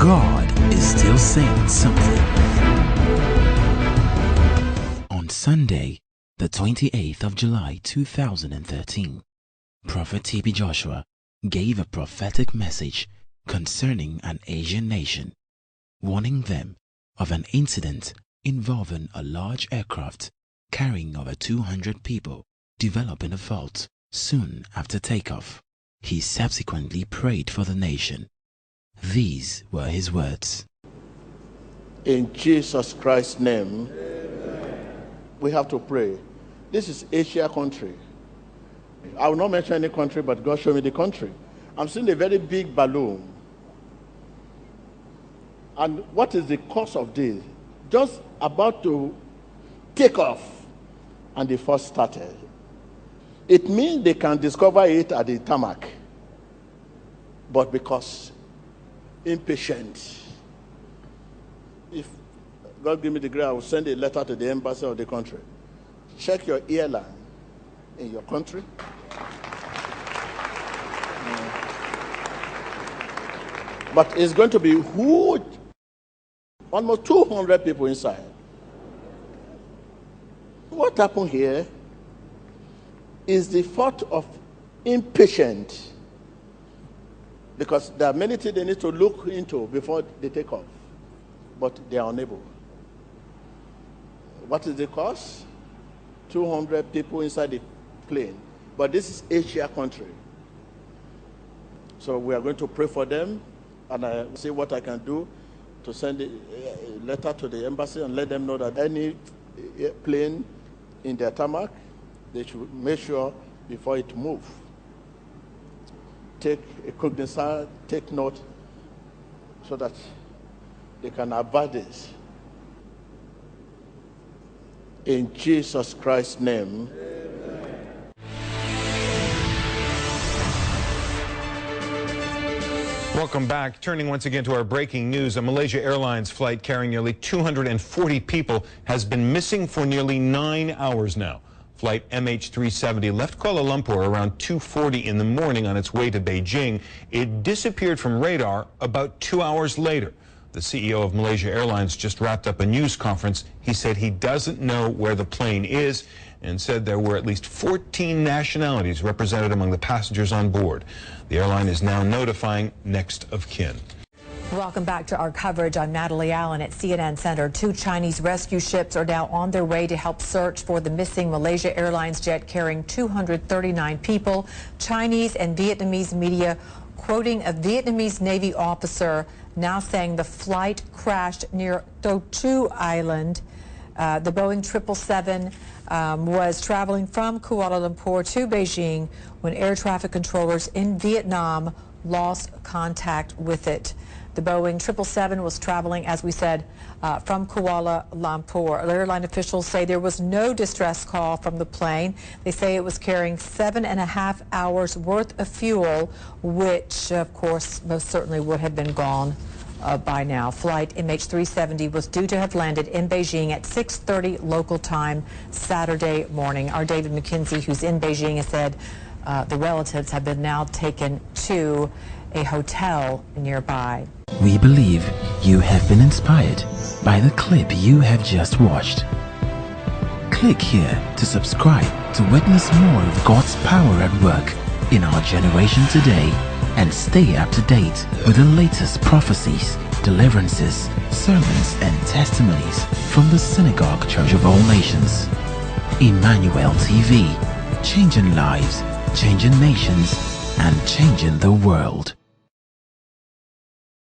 God is still saying something. On Sunday, the 28th of July 2013, Prophet T.B. Joshua gave a prophetic message concerning an Asian nation, warning them of an incident involving a large aircraft carrying over 200 people developing a fault soon after takeoff. He subsequently prayed for the nation. These were his words. In Jesus Christ's name, we have to pray. This is Asia country. I will not mention any country, but God showed me the country. I'm seeing a very big balloon. And what is the cause of this? Just about to take off, and the first started. It means they can discover it at the tarmac. But because impatient, if God give me the grace, I will send a letter to the embassy of the country. Check your airline in your country. But it's going to be huge. Almost 200 people inside. What happened here is the fault of impatience, because there are many things they need to look into before they take off, but they are unable. What is the cause? 200 people inside the plane, but this is Asia country. So we are going to pray for them, and I see what I can do to send a letter to the embassy and let them know that any plane in their tarmac, they should make sure before it moves. Take a cognizance, take note, so that they can avoid this. In Jesus Christ's name. Welcome back. Turning once again to our breaking news, a Malaysia Airlines flight carrying nearly 240 people has been missing for nearly 9 hours now. Flight MH370 left Kuala Lumpur around 2:40 in the morning on its way to Beijing. It disappeared from radar about 2 hours later. The CEO of Malaysia Airlines just wrapped up a news conference. He said he doesn't know where the plane is and said there were at least 14 nationalities represented among the passengers on board. The airline is now notifying next of kin. Welcome back to our coverage. I'm Natalie Allen at CNN Center. 2 Chinese rescue ships are now on their way to help search for the missing Malaysia Airlines jet carrying 239 people. Chinese and Vietnamese media quoting a Vietnamese Navy officer now saying the flight crashed near Do Chu Island. The Boeing 777 was traveling from Kuala Lumpur to Beijing when air traffic controllers in Vietnam lost contact with it. The Boeing 777 was traveling, as we said, from Kuala Lumpur. Airline officials say there was no distress call from the plane. They say it was carrying 7.5 hours worth of fuel, which, of course, most certainly would have been gone by now. Flight MH370 was due to have landed in Beijing at 6:30 local time Saturday morning. Our David McKenzie, who's in Beijing, has said the relatives have been now taken to a hotel nearby. We believe you have been inspired by the clip you have just watched. Click here to subscribe to witness more of God's power at work in our generation today, and stay up to date with the latest prophecies, deliverances, sermons, and testimonies from the Synagogue Church of All Nations. Emmanuel TV, changing lives, changing nations, and changing the world.